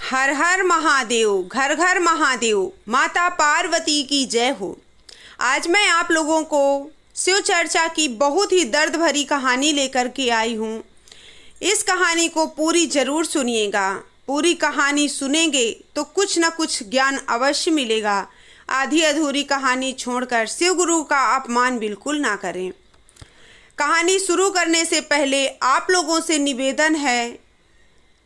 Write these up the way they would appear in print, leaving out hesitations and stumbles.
हर हर महादेव, घर घर महादेव, माता पार्वती की जय हो। आज मैं आप लोगों को शिव चर्चा की बहुत ही दर्द भरी कहानी लेकर के आई हूँ। इस कहानी को पूरी ज़रूर सुनिएगा। पूरी कहानी सुनेंगे तो कुछ न कुछ ज्ञान अवश्य मिलेगा। आधी अधूरी कहानी छोड़कर शिव गुरु का अपमान बिल्कुल ना करें। कहानी शुरू करने से पहले आप लोगों से निवेदन है,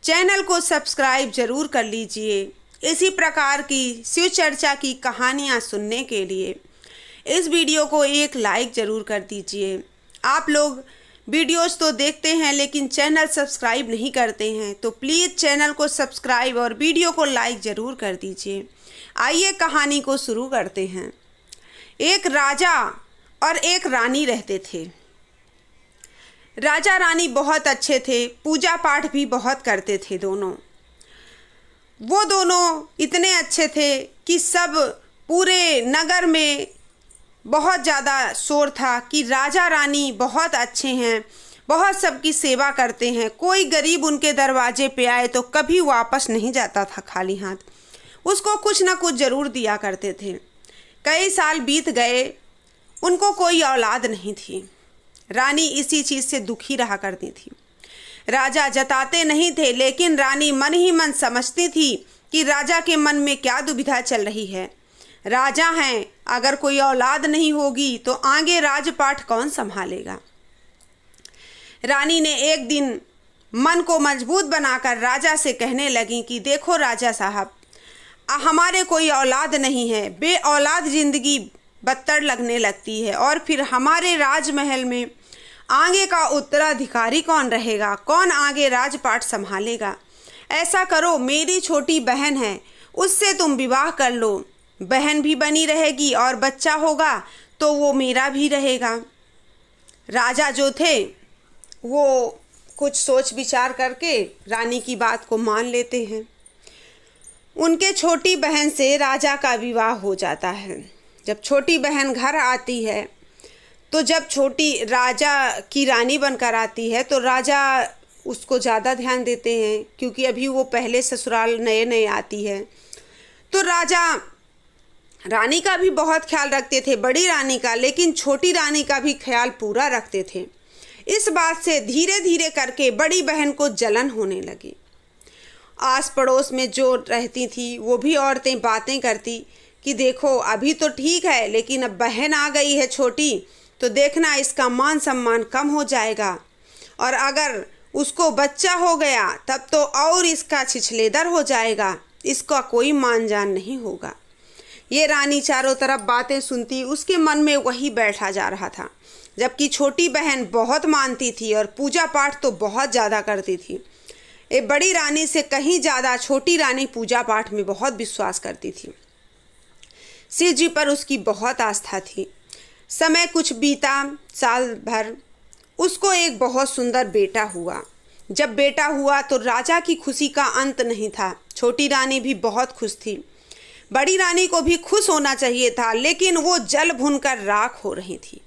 चैनल को सब्सक्राइब जरूर कर लीजिए इसी प्रकार की शिव चर्चा की कहानियाँ सुनने के लिए। इस वीडियो को एक लाइक ज़रूर कर दीजिए। आप लोग वीडियोस तो देखते हैं लेकिन चैनल सब्सक्राइब नहीं करते हैं, तो प्लीज़ चैनल को सब्सक्राइब और वीडियो को लाइक ज़रूर कर दीजिए। आइए कहानी को शुरू करते हैं। एक राजा और एक रानी रहते थे। राजा रानी बहुत अच्छे थे, पूजा पाठ भी बहुत करते थे। वो दोनों इतने अच्छे थे कि सब पूरे नगर में बहुत ज़्यादा शोर था कि राजा रानी बहुत अच्छे हैं, बहुत सबकी सेवा करते हैं। कोई गरीब उनके दरवाजे पे आए तो कभी वापस नहीं जाता था खाली हाथ, उसको कुछ ना कुछ ज़रूर दिया करते थे। कई साल बीत गए, उनको कोई औलाद नहीं थी। रानी इसी चीज़ से दुखी रहा करती थी। राजा जताते नहीं थे, लेकिन रानी मन ही मन समझती थी कि राजा के मन में क्या दुविधा चल रही है। राजा हैं, अगर कोई औलाद नहीं होगी तो आगे राजपाट कौन संभालेगा। रानी ने एक दिन मन को मजबूत बनाकर राजा से कहने लगी कि देखो राजा साहब, हमारे कोई औलाद नहीं है, बे औलाद ज़िंदगी बदतर लगने लगती है, और फिर हमारे राजमहल में आगे का उत्तराधिकारी कौन रहेगा, कौन आगे राजपाट संभालेगा। ऐसा करो, मेरी छोटी बहन है, उससे तुम विवाह कर लो। बहन भी बनी रहेगी और बच्चा होगा तो वो मेरा भी रहेगा। राजा जो थे वो कुछ सोच विचार करके रानी की बात को मान लेते हैं। उनके छोटी बहन से राजा का विवाह हो जाता है। जब छोटी बहन घर आती है तो जब छोटी राजा की रानी बनकर आती है तो राजा उसको ज़्यादा ध्यान देते हैं, क्योंकि अभी वो पहले ससुराल नए नए आती है। तो राजा रानी का भी बहुत ख्याल रखते थे, बड़ी रानी का, लेकिन छोटी रानी का भी ख्याल पूरा रखते थे। इस बात से धीरे धीरे करके बड़ी बहन को जलन होने लगी। आस पड़ोस में जो रहती थी वो भी औरतें बातें करती कि देखो अभी तो ठीक है, लेकिन अब बहन आ गई है छोटी तो देखना इसका मान सम्मान कम हो जाएगा, और अगर उसको बच्चा हो गया तब तो और इसका छिछलेदर हो जाएगा, इसका कोई मान जान नहीं होगा। ये रानी चारों तरफ बातें सुनती, उसके मन में वही बैठा जा रहा था। जबकि छोटी बहन बहुत मानती थी और पूजा पाठ तो बहुत ज़्यादा करती थी। ये बड़ी रानी से कहीं ज़्यादा छोटी रानी पूजा पाठ में बहुत विश्वास करती थी। शिव जी पर उसकी बहुत आस्था थी। समय कुछ बीता, साल भर, उसको एक बहुत सुंदर बेटा हुआ। जब बेटा हुआ तो राजा की खुशी का अंत नहीं था। छोटी रानी भी बहुत खुश थी। बड़ी रानी को भी खुश होना चाहिए था, लेकिन वो जल भुनकर राख हो रही थी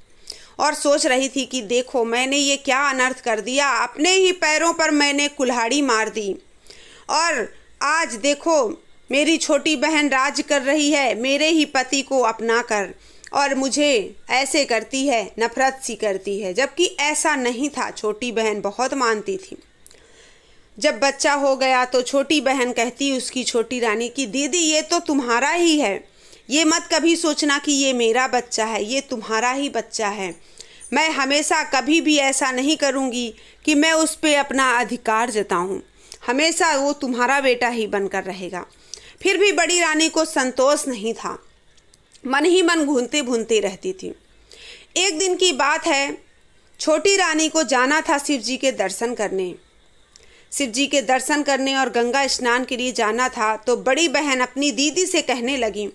और सोच रही थी कि देखो मैंने ये क्या अनर्थ कर दिया, अपने ही पैरों पर मैंने कुल्हाड़ी मार दी, और आज देखो मेरी छोटी बहन राज कर रही है मेरे ही पति को अपना कर, और मुझे ऐसे करती है, नफरत सी करती है। जबकि ऐसा नहीं था, छोटी बहन बहुत मानती थी। जब बच्चा हो गया तो छोटी बहन कहती उसकी छोटी रानी की दीदी ये तो तुम्हारा ही है, ये मत कभी सोचना कि ये मेरा बच्चा है, ये तुम्हारा ही बच्चा है। मैं हमेशा कभी भी ऐसा नहीं करूँगी कि मैं उस पर अपना अधिकार जताऊँ, हमेशा वो तुम्हारा बेटा ही बनकर रहेगा। फिर भी बड़ी रानी को संतोष नहीं था, मन ही मन घूमते भूनते रहती थी। एक दिन की बात है, छोटी रानी को जाना था शिव जी के दर्शन करने। शिव जी के दर्शन करने और गंगा स्नान के लिए जाना था। तो बड़ी बहन अपनी दीदी से कहने लगी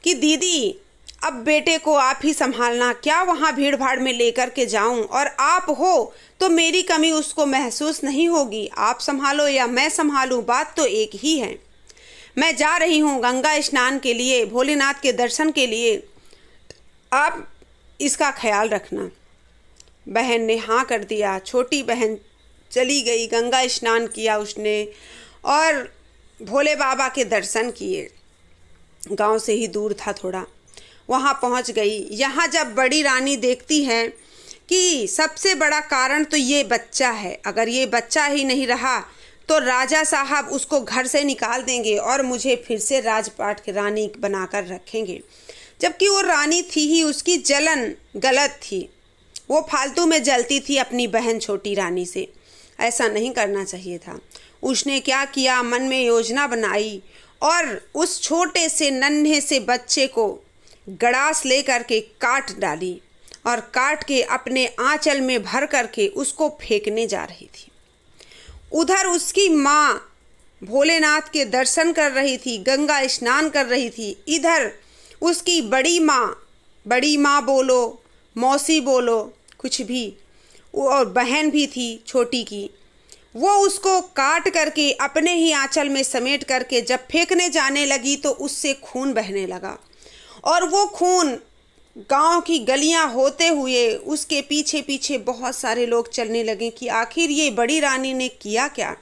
कि दीदी अब बेटे को आप ही संभालना, क्या वहाँ भीड़ भाड़ में लेकर के जाऊँ, और आप हो तो मेरी कमी उसको महसूस नहीं होगी। आप संभालो या मैं संभालूँ, बात तो एक ही है। मैं जा रही हूँ गंगा स्नान के लिए, भोलेनाथ के दर्शन के लिए, आप इसका ख्याल रखना। बहन ने हाँ कर दिया। छोटी बहन चली गई, गंगा स्नान किया उसने, और भोले बाबा के दर्शन किए। गांव से ही दूर था थोड़ा, वहां पहुंच गई। यहाँ जब बड़ी रानी देखती है कि सबसे बड़ा कारण तो ये बच्चा है, अगर ये बच्चा ही नहीं रहा तो राजा साहब उसको घर से निकाल देंगे और मुझे फिर से राजपाट की रानी बनाकर रखेंगे। जबकि वो रानी थी ही, उसकी जलन गलत थी, वो फालतू में जलती थी अपनी बहन छोटी रानी से। ऐसा नहीं करना चाहिए था। उसने क्या किया, मन में योजना बनाई और उस छोटे से नन्हे से बच्चे को गड़ास ले करके काट डाली और काट के अपने आंचल में भर करके उसको फेंकने जा रही थी। उधर उसकी माँ भोलेनाथ के दर्शन कर रही थी, गंगा स्नान कर रही थी। इधर उसकी बड़ी माँ बोलो, मौसी बोलो, कुछ भी, और बहन भी थी छोटी की, वो उसको काट करके अपने ही आंचल में समेट करके जब फेंकने जाने लगी तो उससे खून बहने लगा। और वो खून गांव की गलियां होते हुए उसके पीछे पीछे बहुत सारे लोग चलने लगे कि आखिर ये बड़ी रानी ने किया क्या।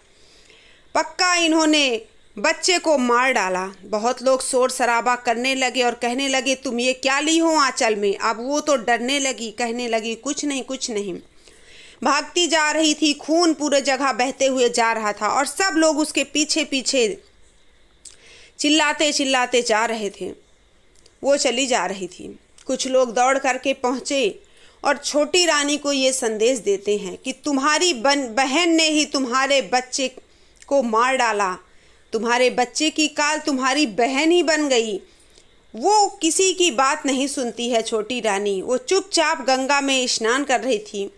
पक्का इन्होंने बच्चे को मार डाला। बहुत लोग शोर शराबा करने लगे और कहने लगे तुम ये क्या ली हो आंचल में। अब वो तो डरने लगी, कहने लगी कुछ नहीं कुछ नहीं। भागती जा रही थी, खून पूरे जगह बहते हुए जा रहा था और सब लोग उसके पीछे पीछे चिल्लाते चिल्लाते जा रहे थे। वो चली जा रही थी। कुछ लोग दौड़ करके पहुँचे और छोटी रानी को ये संदेश देते हैं कि तुम्हारी बहन ने ही तुम्हारे बच्चे को मार डाला, तुम्हारे बच्चे की काल तुम्हारी बहन ही बन गई। वो किसी की बात नहीं सुनती है छोटी रानी। वो चुपचाप गंगा में स्नान कर रही थी,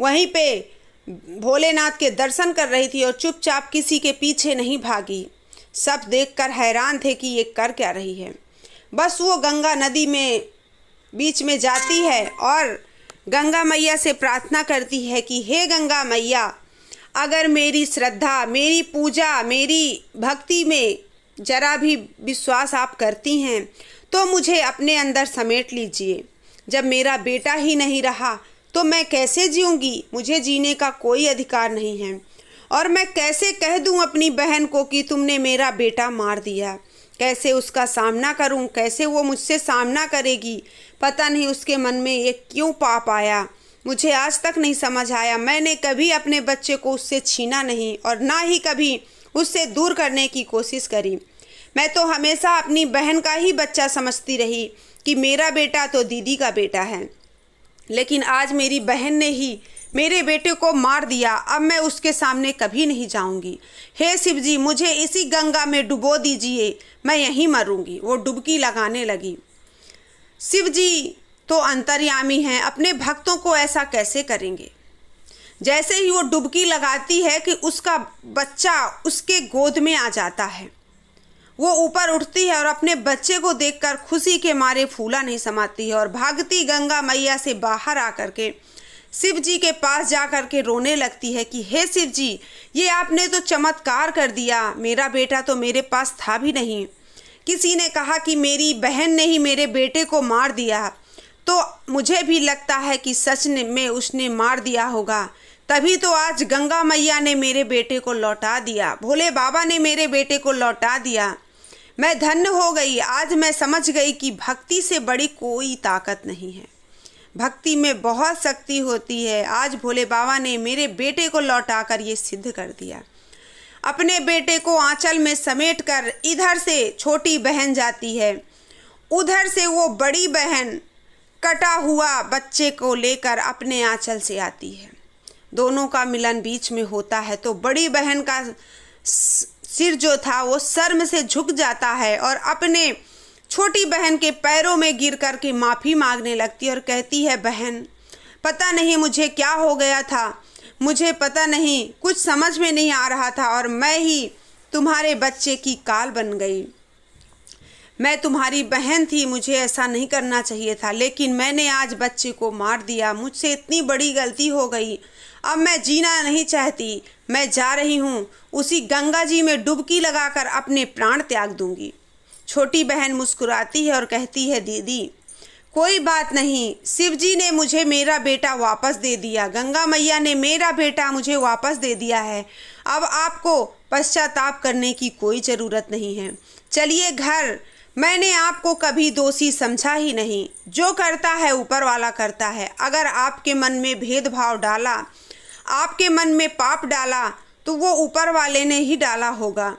वहीं पे भोलेनाथ के दर्शन कर रही थी और चुपचाप किसी के पीछे नहीं भागी। सब देखकर हैरान थे कि ये कर क्या रही है। बस वो गंगा नदी में बीच में जाती है और गंगा मैया से प्रार्थना करती है कि हे गंगा मैया, अगर मेरी श्रद्धा, मेरी पूजा, मेरी भक्ति में जरा भी विश्वास आप करती हैं तो मुझे अपने अंदर समेट लीजिए। जब मेरा बेटा ही नहीं रहा तो मैं कैसे जीऊँगी, मुझे जीने का कोई अधिकार नहीं है। और मैं कैसे कह दूँ अपनी बहन को कि तुमने मेरा बेटा मार दिया, कैसे उसका सामना करूं, कैसे वो मुझसे सामना करेगी। पता नहीं उसके मन में ये क्यों पाप आया, मुझे आज तक नहीं समझ आया। मैंने कभी अपने बच्चे को उससे छीना नहीं और ना ही कभी उससे दूर करने की कोशिश करी। मैं तो हमेशा अपनी बहन का ही बच्चा समझती रही कि मेरा बेटा तो दीदी का बेटा है, लेकिन आज मेरी बहन ने ही मेरे बेटे को मार दिया। अब मैं उसके सामने कभी नहीं जाऊंगी। हे शिव जी, मुझे इसी गंगा में डुबो दीजिए, मैं यहीं मरूंगी। वो डुबकी लगाने लगी। शिव जी तो अंतर्यामी हैं, अपने भक्तों को ऐसा कैसे करेंगे। जैसे ही वो डुबकी लगाती है कि उसका बच्चा उसके गोद में आ जाता है, वो ऊपर उठती है और अपने बच्चे को देखकर खुशी के मारे फूला नहीं समाती है और भागती गंगा मैया से बाहर आकर के शिव जी के पास जा कर के रोने लगती है कि हे शिव जी, ये आपने तो चमत्कार कर दिया। मेरा बेटा तो मेरे पास था भी नहीं। किसी ने कहा कि मेरी बहन ने ही मेरे बेटे को मार दिया, तो मुझे भी लगता है कि सच में उसने मार दिया होगा। तभी तो आज गंगा मैया ने मेरे बेटे को लौटा दिया, भोले बाबा ने मेरे बेटे को लौटा दिया। मैं धन्य हो गई। आज मैं समझ गई कि भक्ति से बड़ी कोई ताकत नहीं है, भक्ति में बहुत शक्ति होती है। आज भोले बाबा ने मेरे बेटे को लौटाकर ये सिद्ध कर दिया। अपने बेटे को आंचल में समेटकर इधर से छोटी बहन जाती है, उधर से वो बड़ी बहन कटा हुआ बच्चे को लेकर अपने आंचल से आती है। दोनों का मिलन बीच में होता है तो बड़ी बहन का सिर जो था वो शर्म से झुक जाता है और अपने छोटी बहन के पैरों में गिर कर के माफ़ी मांगने लगती है और कहती है, बहन पता नहीं मुझे क्या हो गया था, मुझे पता नहीं, कुछ समझ में नहीं आ रहा था और मैं ही तुम्हारे बच्चे की काल बन गई। मैं तुम्हारी बहन थी, मुझे ऐसा नहीं करना चाहिए था, लेकिन मैंने आज बच्चे को मार दिया। मुझसे इतनी बड़ी गलती हो गई। अब मैं जीना नहीं चाहती, मैं जा रही हूँ, उसी गंगा जी में डुबकी लगाकर अपने प्राण त्याग दूंगी। छोटी बहन मुस्कुराती है और कहती है, दीदी कोई बात नहीं, शिव जी ने मुझे मेरा बेटा वापस दे दिया, गंगा मैया ने मेरा बेटा मुझे वापस दे दिया है। अब आपको पश्चाताप करने की कोई ज़रूरत नहीं है। चलिए घर, मैंने आपको कभी दोषी समझा ही नहीं। जो करता है ऊपर वाला करता है। अगर आपके मन में भेदभाव डाला, आपके मन में पाप डाला, तो वो ऊपर वाले ने ही डाला होगा।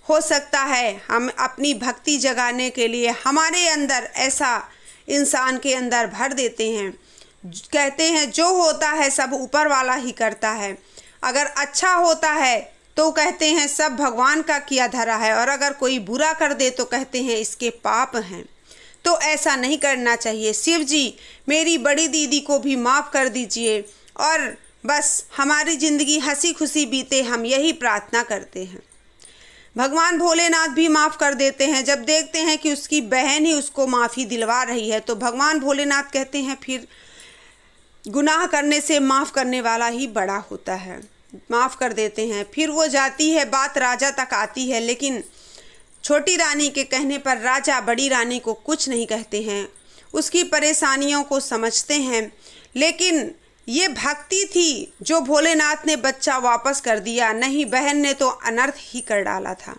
हो सकता है हम अपनी भक्ति जगाने के लिए हमारे अंदर ऐसा इंसान के अंदर भर देते हैं। कहते हैं जो होता है सब ऊपर वाला ही करता है। अगर अच्छा होता है तो कहते हैं सब भगवान का किया धरा है, और अगर कोई बुरा कर दे तो कहते हैं इसके पाप हैं। तो ऐसा नहीं करना चाहिए। शिव जी मेरी बड़ी दीदी को भी माफ़ कर दीजिए और बस हमारी ज़िंदगी हंसी खुशी बीते, हम यही प्रार्थना करते हैं। भगवान भोलेनाथ भी माफ़ कर देते हैं। जब देखते हैं कि उसकी बहन ही उसको माफ़ी दिलवा रही है तो भगवान भोलेनाथ कहते हैं फिर गुनाह करने से माफ़ करने वाला ही बड़ा होता है, माफ़ कर देते हैं। फिर वो जाती है, बात राजा तक आती है, लेकिन छोटी रानी के कहने पर राजा बड़ी रानी को कुछ नहीं कहते हैं, उसकी परेशानियों को समझते हैं। लेकिन ये भक्ति थी जो भोलेनाथ ने बच्चा वापस कर दिया। नहीं, बहन ने तो अनर्थ ही कर डाला था,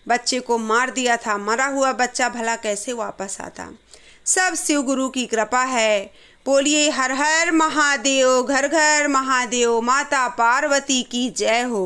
बच्चे को मार दिया था। मरा हुआ बच्चा भला कैसे वापस आता। सब शिव गुरु की कृपा है। बोलिए हर हर महादेव, घर घर महादेव, माता पार्वती की जय हो।